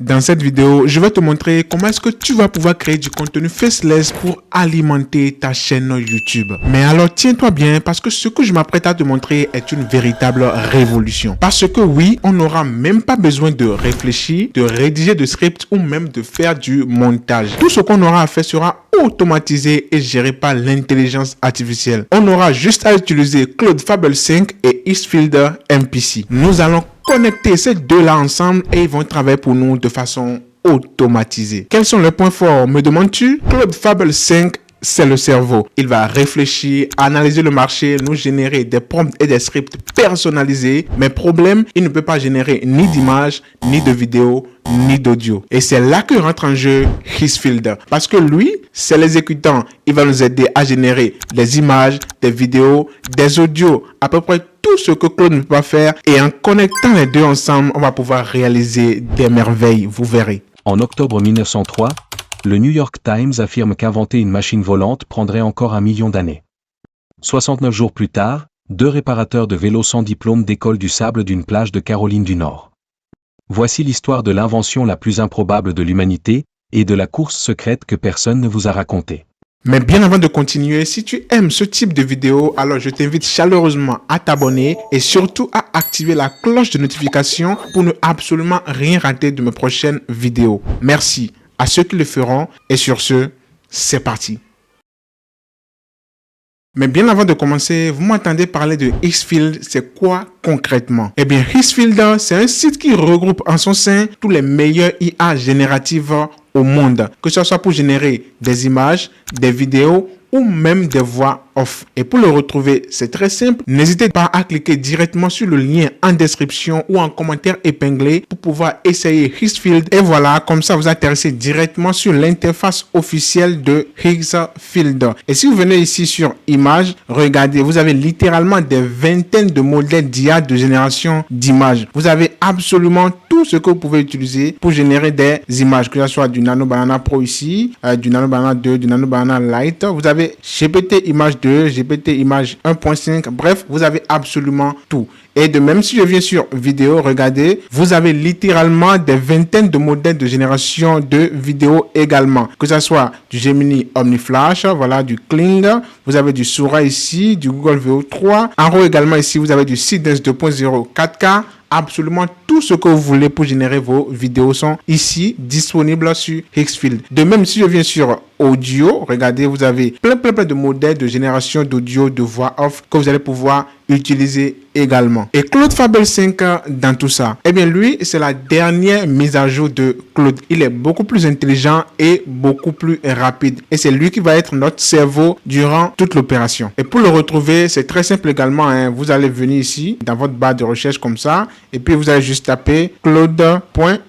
Dans cette vidéo, je vais te montrer comment est-ce que tu vas pouvoir créer du contenu faceless pour alimenter ta chaîne YouTube. Mais alors, tiens-toi bien parce que ce que je m'apprête à te montrer est une véritable révolution. Parce que oui, on n'aura même pas besoin de réfléchir, de rédiger de script ou même de faire du montage. Tout ce qu'on aura à faire sera automatisé et géré par l'intelligence artificielle. On aura juste à utiliser Claude Fable 5 et Xfield MPC. Nous allons connecter ces deux-là ensemble et ils vont travailler pour nous de façon automatisée. Quels sont les points forts, me demandes-tu? Claude Fable 5, c'est le cerveau. Il va réfléchir, analyser le marché, nous générer des prompts et des scripts personnalisés. Mais problème, il ne peut pas générer ni d'images, ni de vidéos, ni d'audio. Et c'est là que rentre en jeu Xfield. Parce que lui, c'est l'exécutant. Il va nous aider à générer des images, des vidéos, des audios, à peu près tout ce que Claude ne peut pas faire. Et en connectant les deux ensemble, on va pouvoir réaliser des merveilles, vous verrez. En octobre 1903, le New York Times affirme qu'inventer une machine volante prendrait encore 1 million d'années. 69 jours plus tard, 2 réparateurs de vélos sans diplôme décollent du sable d'une plage de Caroline du Nord. Voici l'histoire de l'invention la plus improbable de l'humanité et de la course secrète que personne ne vous a racontée. Mais bien avant de continuer, si tu aimes ce type de vidéo, alors je t'invite chaleureusement à t'abonner et surtout à activer la cloche de notification pour ne absolument rien rater de mes prochaines vidéos. Merci à ceux qui le feront et sur ce, c'est parti. Mais bien avant de commencer, vous m'entendez parler de Xfield, c'est quoi concrètement? Eh bien, Xfield, c'est un site qui regroupe en son sein tous les meilleurs IA génératives au monde, que ce soit pour générer des images, des vidéos ou même des voix off. Et pour le retrouver, c'est très simple. N'hésitez pas à cliquer directement sur le lien en description ou en commentaire épinglé pour pouvoir essayer Xfield. Et voilà, comme ça vous atterrissez directement sur l'interface officielle de Xfield. Et si vous venez ici sur images, regardez, vous avez littéralement des vingtaines de modèles d'IA de génération d'images. Vous avez absolument tout ce que vous pouvez utiliser pour générer des images, que ce soit du Nano Banana Pro ici, du Nano Banana 2, du Nano Banana Lite. Vous avez GPT Image 2, GPT Image 1.5, bref, vous avez absolument tout. Et de même, si je viens sur vidéo, regardez, vous avez littéralement des vingtaines de modèles de génération de vidéos également. Que ce soit du Gemini OmniFlash, voilà, du Kling, vous avez du Sora ici, du Google VO3. En haut également ici, vous avez du Seedance 2.0 4K. Absolument tout ce que vous voulez pour générer vos vidéos sont ici disponibles sur Xfield. De même, si je viens sur audio, regardez, vous avez plein de modèles de génération d'audio, de voix off que vous allez pouvoir utiliser également. Et Claude Fable 5 dans tout ça, eh bien lui, c'est la dernière mise à jour de Claude. Il est beaucoup plus intelligent et beaucoup plus rapide. Et c'est lui qui va être notre cerveau durant toute l'opération. Et pour le retrouver, c'est très simple également, hein. Vous allez venir ici, dans votre barre de recherche comme ça, et puis vous allez juste taper claude.ai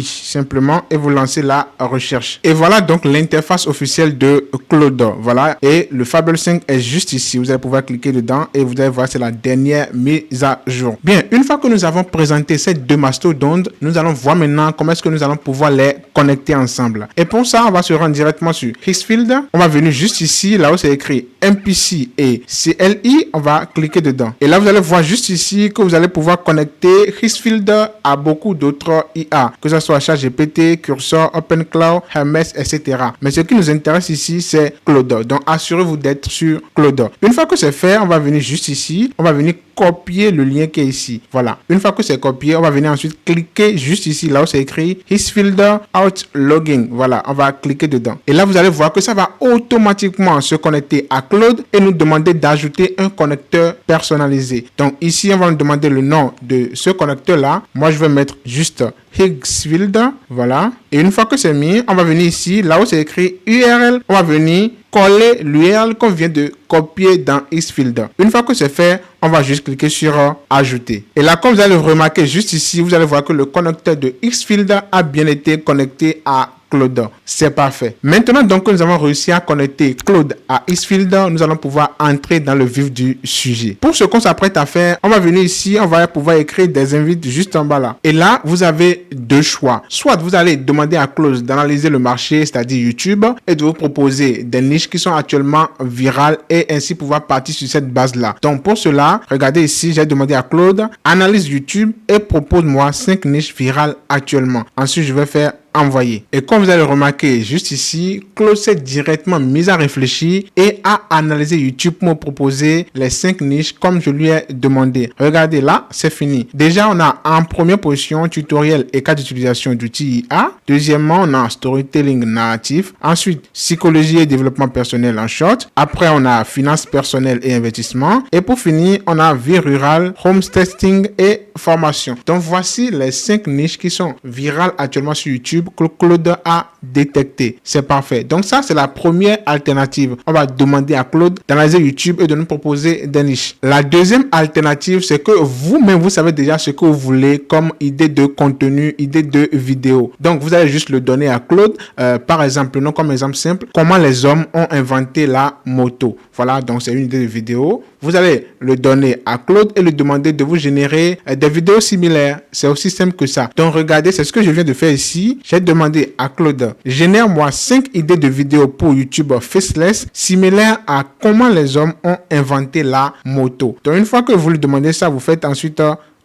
simplement et vous lancez la recherche. Et voilà donc l'interface officielle de Claude. Voilà, et le Fable 5 est juste ici. Vous allez pouvoir cliquer dedans et vous allez voir, c'est la dernière mise à jour. Bien, une fois que nous avons présenté ces deux mastodontes, nous allons voir maintenant comment est-ce que nous allons pouvoir les connecter ensemble. Et pour ça, on va se rendre directement sur Xfield. On va venir juste ici, là où c'est écrit MPC et CLI. On va cliquer dedans. Et là, vous allez voir juste ici que vous allez pouvoir connecter Xfield à beaucoup d'autres IA. Que ce soit ChatGPT, Cursor, OpenCloud, Hermes, etc. Mais ce qui nous intéresse ici, c'est Claude. Donc, assurez-vous d'être sur Claude. Une fois que c'est fait, on va venir juste ici. On va venir copier le lien qui est ici. Voilà. Une fois que c'est copié, on va venir ensuite cliquer juste ici, là où c'est écrit Xfield Out Logging. Voilà. On va cliquer dedans. Et là, vous allez voir que ça va automatiquement se connecter à Claude et nous demander d'ajouter un connecteur personnalisé. Donc, ici, on va nous demander le nom de ce connecteur-là. Moi, je vais mettre juste Xfield, voilà. Et une fois que c'est mis, on va venir ici, là où c'est écrit URL, on va venir coller l'URL qu'on vient de copier dans Xfield. Une fois que c'est fait, on va juste cliquer sur ajouter. Et là, comme vous allez remarquer juste ici, vous allez voir que le connecteur de Xfield a bien été connecté à Claude. C'est parfait. Maintenant donc que nous avons réussi à connecter Claude à Xfield, nous allons pouvoir entrer dans le vif du sujet. Pour ce qu'on s'apprête à faire, on va venir ici, on va pouvoir écrire des invites juste en bas là. Et là, vous avez deux choix. Soit vous allez demander à Claude d'analyser le marché, c'est-à-dire YouTube, et de vous proposer des niches qui sont actuellement virales et ainsi pouvoir partir sur cette base-là. Donc pour cela, regardez ici, j'ai demandé à Claude, analyse YouTube et propose-moi 5 niches virales actuellement. Ensuite, je vais faire envoyer. Et comme vous allez remarquer juste ici, Claude s'est directement mis à réfléchir et à analyser YouTube pour me proposer les 5 niches comme je lui ai demandé. Regardez là, c'est fini. Déjà, on a en première position tutoriel et cas d'utilisation d'outils IA. Deuxièmement, on a storytelling narratif. Ensuite, psychologie et développement personnel en short. Après, on a finances personnelles et investissement. Et pour finir, on a vie rurale, homesteading et formation. Donc, voici les 5 niches qui sont virales actuellement sur YouTube que Claude a détecté. C'est parfait. Donc ça, c'est la première alternative. On va demander à Claude d'analyser YouTube et de nous proposer des niches. La deuxième alternative, c'est que vous-même, vous savez déjà ce que vous voulez comme idée de contenu, idée de vidéo. Donc, vous allez juste le donner à Claude. Par exemple, non comme exemple simple, comment les hommes ont inventé la moto. Voilà, donc c'est une idée de vidéo. Vous allez le donner à Claude et lui demander de vous générer des vidéos similaires. C'est aussi simple que ça. Donc, regardez, c'est ce que je viens de faire ici. J'ai demandé à Claude, génère-moi 5 idées de vidéos pour YouTube faceless similaires à comment les hommes ont inventé la moto. Donc, une fois que vous lui demandez ça, vous faites ensuite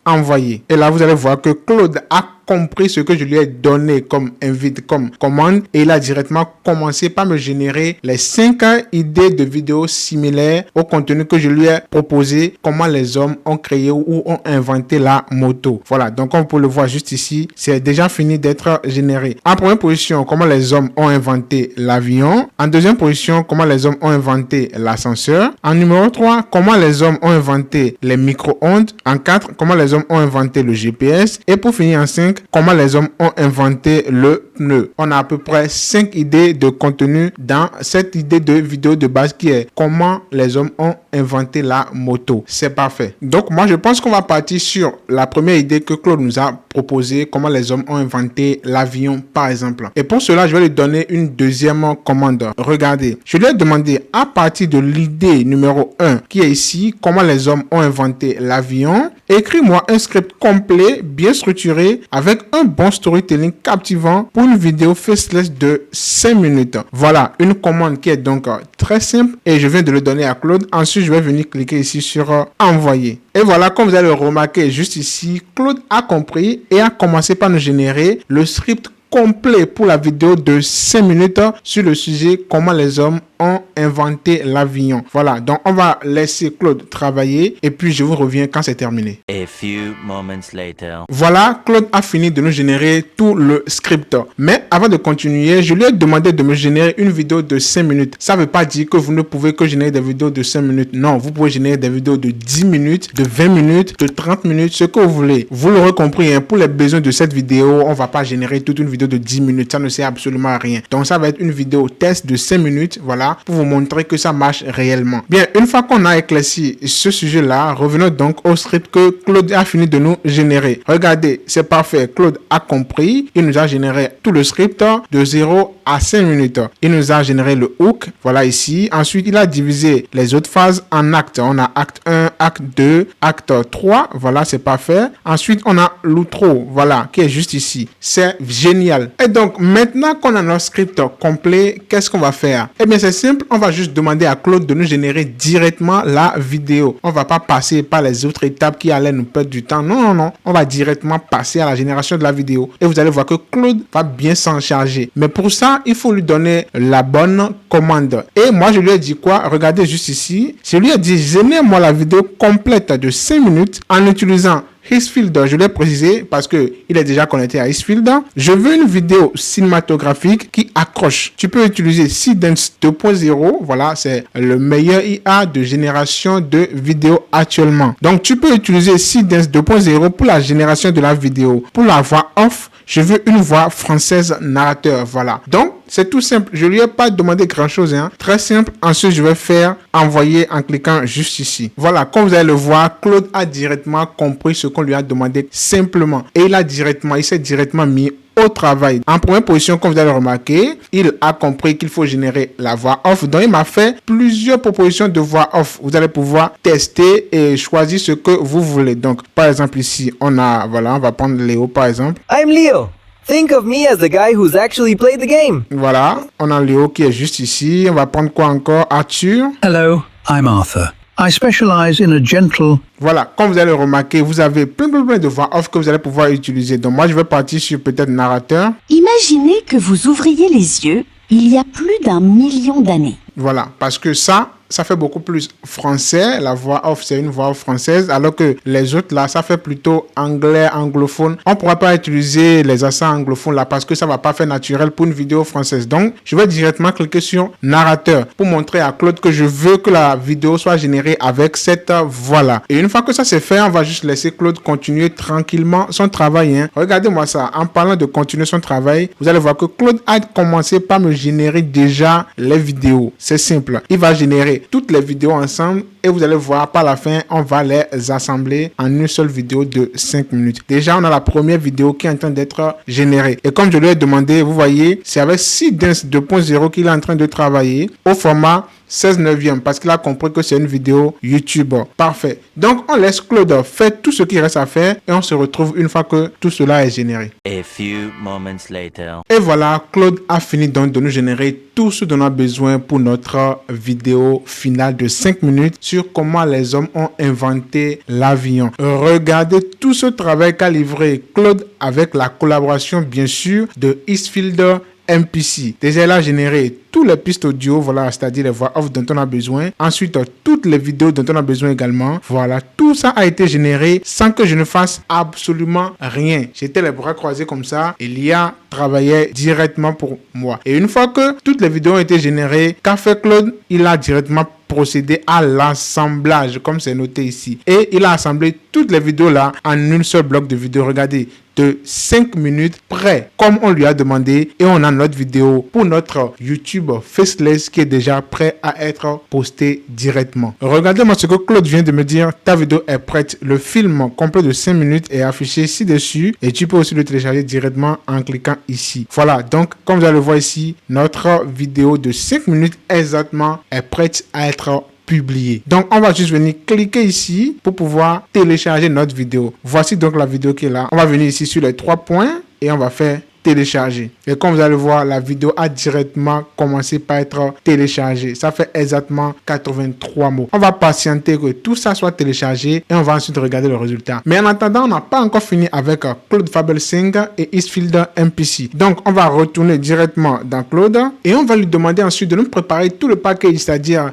envoyer. Et là, vous allez voir que Claude a compris ce que je lui ai donné comme invite, comme commande, et il a directement commencé par me générer les 5 idées de vidéos similaires au contenu que je lui ai proposé, comment les hommes ont créé ou ont inventé la moto. Voilà, donc on peut le voir juste ici, c'est déjà fini d'être généré. En première position, comment les hommes ont inventé l'avion. En deuxième position, comment les hommes ont inventé l'ascenseur. En numéro 3, comment les hommes ont inventé les micro-ondes. En 4, comment les hommes ont inventé le GPS. Et pour finir en 5, comment les hommes ont inventé le pneu. On a à peu près 5 idées de contenu dans cette idée de vidéo de base qui est comment les hommes ont inventé la moto. C'est parfait. Donc moi je pense qu'on va partir sur la première idée que Claude nous a proposée, comment les hommes ont inventé l'avion par exemple. Et pour cela je vais lui donner une deuxième commande. Regardez, je lui ai demandé à partir de l'idée numéro 1 qui est ici, comment les hommes ont inventé l'avion, écris-moi un script complet, bien structuré, avec un bon storytelling captivant pour une vidéo faceless de 5 minutes. Voilà, une commande qui est donc très simple et je viens de le donner à Claude. Ensuite, je vais venir cliquer ici sur envoyer. Et voilà, comme vous allez le remarquer juste ici, Claude a compris et a commencé par nous générer le script complet pour la vidéo de 5 minutes sur le sujet comment les hommes ont inventé l'avion. Voilà, donc on va laisser Claude travailler et puis je vous reviens quand c'est terminé. A few moments later. Voilà, Claude a fini de nous générer tout le script. Mais avant de continuer, je lui ai demandé de me générer une vidéo de 5 minutes. Ça ne veut pas dire que vous ne pouvez que générer des vidéos de 5 minutes. Non, vous pouvez générer des vidéos de 10 minutes, de 20 minutes, de 30 minutes, ce que vous voulez. Vous l'aurez compris, hein, pour les besoins de cette vidéo, on ne va pas générer toute une vidéo de 10 minutes. Ça ne sert absolument à rien. Donc ça va être une vidéo test de 5 minutes, voilà, pour vous montrer que ça marche réellement. Bien, une fois qu'on a éclairci ce sujet-là, revenons donc au script que Claude a fini de nous générer. Regardez, c'est parfait. Claude a compris. Il nous a généré tout le script de 0 à 5 minutes. Il nous a généré le hook. Voilà ici. Ensuite, il a divisé les autres phases en actes. On a acte 1, acte 2, acte 3. Voilà, c'est parfait. Ensuite, on a l'outro. Voilà, qui est juste ici. C'est génial. Et donc, maintenant qu'on a notre script complet, qu'est-ce qu'on va faire? Eh bien, c'est simple. On va juste demander à Claude de nous générer directement la vidéo. On va pas passer par les autres étapes qui allaient nous perdre du temps. Non, non, non. On va directement passer à la génération de la vidéo. Et vous allez voir que Claude va bien s'en charger. Mais pour ça, il faut lui donner la bonne commande. Et moi, je lui ai dit quoi? Regardez juste ici. Je lui ai dit, génère-moi la vidéo complète de 5 minutes en utilisant Xfield, je l'ai précisé parce que il est déjà connecté à Xfield. Je veux une vidéo cinématographique qui accroche. Tu peux utiliser Seedance 2.0. Voilà, c'est le meilleur IA de génération de vidéos actuellement. Donc, tu peux utiliser Seedance 2.0 pour la génération de la vidéo. Pour la voix off, je veux une voix française narrateur. Voilà. Donc, c'est tout simple. Je lui ai pas demandé grand chose, hein. Très simple. Ensuite, je vais faire envoyer en cliquant juste ici. Voilà. Comme vous allez le voir, Claude a directement compris ce qu'on lui a demandé simplement. Et il s'est directement mis au travail. En première position, comme vous allez le remarquer, il a compris qu'il faut générer la voix off. Donc, il m'a fait plusieurs propositions de voix off. Vous allez pouvoir tester et choisir ce que vous voulez. Donc, par exemple, ici, on va prendre Léo, par exemple. I'm Leo. Think of me as the guy who's actually played the game. Voilà, on a Léo qui est juste ici. On va prendre quoi encore? Arthur. Hello, I'm Arthur. I specialize in a gentle... Voilà, comme vous allez le remarquer, vous avez plein de voix off que vous allez pouvoir utiliser. Donc moi, je vais partir sur peut-être narrateur. Imaginez que vous ouvriez les yeux il y a plus d'1 million d'années. Voilà, parce que ça fait beaucoup plus français. La voix off, c'est une voix off française, alors que les autres, là, ça fait plutôt anglais, anglophone. On ne pourra pas utiliser les accents anglophones, là, parce que ça ne va pas faire naturel pour une vidéo française. Donc, je vais directement cliquer sur narrateur pour montrer à Claude que je veux que la vidéo soit générée avec cette voix-là. Et une fois que ça c'est fait, on va juste laisser Claude continuer tranquillement son travail. Regardez-moi ça. En parlant de continuer son travail, vous allez voir que Claude a commencé par me générer déjà les vidéos. C'est simple. Il va générer toutes les vidéos ensemble et vous allez voir par la fin, on va les assembler en une seule vidéo de 5 minutes. Déjà, on a la première vidéo qui est en train d'être générée. Et comme je lui ai demandé, vous voyez, c'est avec Seedance 2.0 qu'il est en train de travailler au format 16/9 parce qu'il a compris que c'est une vidéo YouTube. Parfait. Donc, on laisse Claude faire tout ce qu'il reste à faire et on se retrouve une fois que tout cela est généré. A few moments later. Et voilà, Claude a fini donc de nous générer tout ce dont on a besoin pour notre vidéo finale de 5 minutes sur comment les hommes ont inventé l'avion. Regardez tout ce travail qu'a livré Claude avec la collaboration bien sûr de Eastfield MPC. Déjà, il a généré toutes les pistes audio, voilà, c'est-à-dire les voix off dont on a besoin. Ensuite, toutes les vidéos dont on a besoin également. Voilà, tout ça a été généré sans que je ne fasse absolument rien. J'étais les bras croisés comme ça. L'IA travaillait directement pour moi. Et une fois que toutes les vidéos ont été générées, qu'a fait Claude? Il a directement procédé à l'assemblage, comme c'est noté ici. Et il a assemblé toutes les vidéos là en une seule bloc de vidéo. Regardez, de 5 minutes près, comme on lui a demandé. Et on a notre vidéo pour notre YouTube Faceless qui est déjà prêt à être posté directement. Regardez-moi ce que Claude vient de me dire. Ta vidéo est prête. Le film complet de 5 minutes est affiché ci-dessus. Et tu peux aussi le télécharger directement en cliquant ici. Voilà, donc comme vous allez le voir ici, notre vidéo de 5 minutes exactement est prête à être publié. Donc, on va juste venir cliquer ici pour pouvoir télécharger notre vidéo. Voici donc la vidéo qui est là. On va venir ici sur les 3 points et on va faire télécharger. Et comme vous allez voir, la vidéo a directement commencé par être téléchargée. Ça fait exactement 83 mots. On va patienter que tout ça soit téléchargé et on va ensuite regarder le résultat. Mais en attendant, on n'a pas encore fini avec Claude Fabelsing et Eastfield MPC. Donc, on va retourner directement dans Claude et on va lui demander ensuite de nous préparer tout le package, c'est-à-dire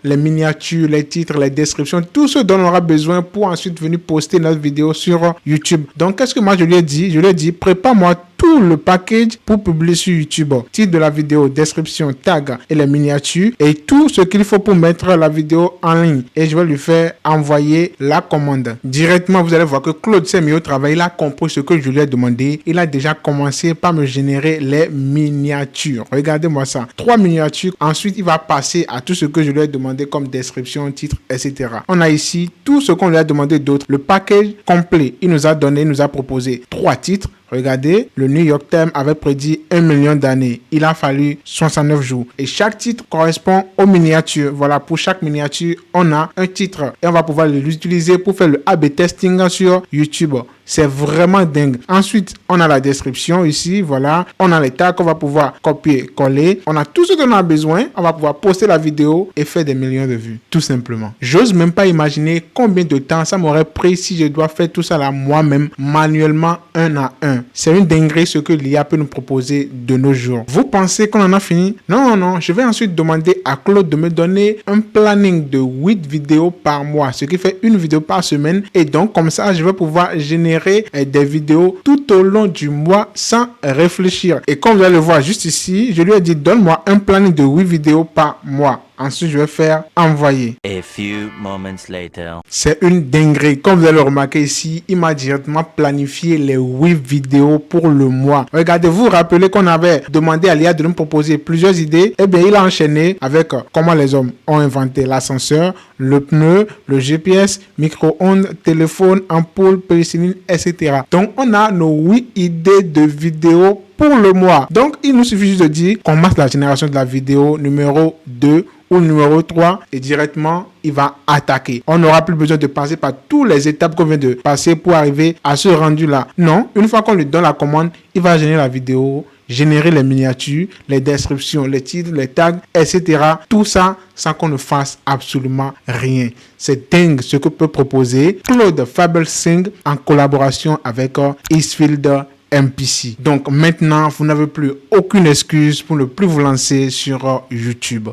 les miniatures, les titres, les descriptions, tout ce dont on aura besoin pour ensuite venir poster notre vidéo sur YouTube. Donc, qu'est-ce que moi je lui ai dit? Je lui ai dit, prépare-moi tout le package pour publier sur YouTube. Titre de la vidéo, description, tag et les miniatures et tout ce qu'il faut pour mettre la vidéo en ligne. Et je vais lui faire envoyer la commande. Directement, vous allez voir que Claude s'est mis au travail. Il a compris ce que je lui ai demandé. Il a déjà commencé par me générer les miniatures. Regardez-moi ça. 3 miniatures. Ensuite, il va passer à tout ce que je lui ai demandé comme description, titre, etc. On a ici tout ce qu'on lui a demandé d'autre. Le package complet. Il nous a proposé 3 titres. Regardez, le New York Times avait prédit 1 million d'années. Il a fallu 69 jours. Et chaque titre correspond aux miniatures. Voilà, pour chaque miniature, on a un titre. Et on va pouvoir l'utiliser pour faire le A/B testing sur YouTube. C'est vraiment dingue. Ensuite, on a la description ici. Voilà, on a les tags qu'on va pouvoir copier, coller. On a tout ce dont on a besoin. On va pouvoir poster la vidéo et faire des millions de vues. Tout simplement. J'ose même pas imaginer combien de temps ça m'aurait pris si je dois faire tout ça là moi-même, manuellement, un à un. C'est une dinguerie ce que l'IA peut nous proposer de nos jours. Vous pensez qu'on en a fini? Non. Je vais ensuite demander à Claude de me donner un planning de 8 vidéos par mois, ce qui fait une vidéo par semaine. Et donc, comme ça, je vais pouvoir générer des vidéos tout au long du mois sans réfléchir. Et comme vous allez le voir juste ici, je lui ai dit, donne-moi un planning de 8 vidéos par mois. Ensuite, je vais faire envoyer. A few moments later. C'est une dinguerie. Comme vous allez le remarquer ici, il m'a directement planifié les 8 vidéos pour le mois. Regardez, vous vous rappelez qu'on avait demandé à l'IA de nous proposer plusieurs idées. Eh bien, il a enchaîné avec comment les hommes ont inventé l'ascenseur, le pneu, le GPS, micro-ondes, téléphone, ampoule, pénicilline, etc. Donc, on a nos 8 idées de vidéos pour le mois. Donc, il nous suffit juste de dire qu'on marque la génération de la vidéo numéro 2 ou numéro 3 et directement, il va attaquer. On n'aura plus besoin de passer par toutes les étapes qu'on vient de passer pour arriver à ce rendu-là. Non, une fois qu'on lui donne la commande, il va générer la vidéo, générer les miniatures, les descriptions, les titres, les tags, etc. Tout ça sans qu'on ne fasse absolument rien. C'est dingue ce que peut proposer Claude Fable 5 en collaboration avec Eastfield MPC. Donc maintenant, vous n'avez plus aucune excuse pour ne plus vous lancer sur YouTube.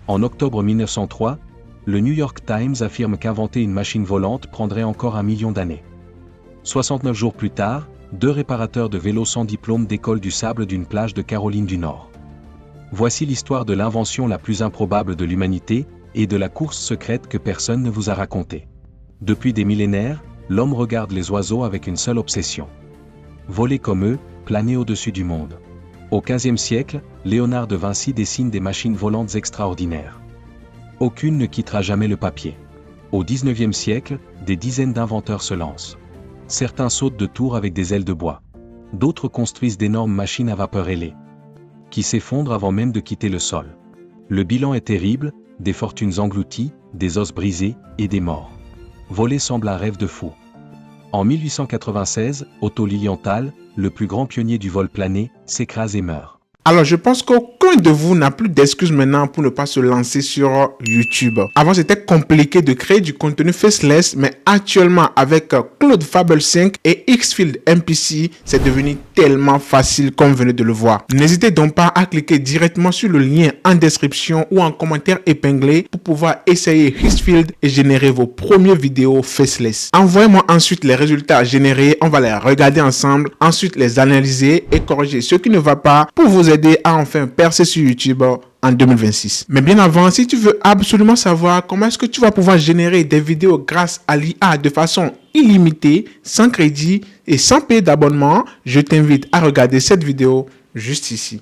En octobre 1903, le New York Times affirme qu'inventer une machine volante prendrait encore 1 million d'années. 69 jours plus tard, 2 réparateurs de vélos sans diplôme décollent du sable d'une plage de Caroline du Nord. Voici l'histoire de l'invention la plus improbable de l'humanité et de la course secrète que personne ne vous a racontée. Depuis des millénaires, l'homme regarde les oiseaux avec une seule obsession. Voler comme eux, planer au-dessus du monde. Au XVe siècle, Léonard de Vinci dessine des machines volantes extraordinaires. Aucune ne quittera jamais le papier. Au XIXe siècle, des dizaines d'inventeurs se lancent. Certains sautent de tours avec des ailes de bois. D'autres construisent d'énormes machines à vapeur ailée, qui s'effondrent avant même de quitter le sol. Le bilan est terrible, des fortunes englouties, des os brisés et des morts. Voler semble un rêve de fou. En 1896, Otto Lilienthal, le plus grand pionnier du vol plané, s'écrase et meurt. Alors, je pense qu'aucun de vous n'a plus d'excuses maintenant pour ne pas se lancer sur YouTube. Avant, c'était compliqué de créer du contenu faceless, mais actuellement, avec Claude Fable 5 et Xfield MPC, c'est devenu tellement facile comme vous venez de le voir. N'hésitez donc pas à cliquer directement sur le lien en description ou en commentaire épinglé pour pouvoir essayer Xfield et générer vos premières vidéos faceless. Envoyez-moi ensuite les résultats générés, on va les regarder ensemble, ensuite les analyser et corriger ce qui ne va pas pour vous aider à enfin percer sur YouTube en 2026. Mais bien avant, si tu veux absolument savoir comment est-ce que tu vas pouvoir générer des vidéos grâce à l'IA de façon illimitée, sans crédit et sans payer d'abonnement, je t'invite à regarder cette vidéo juste ici.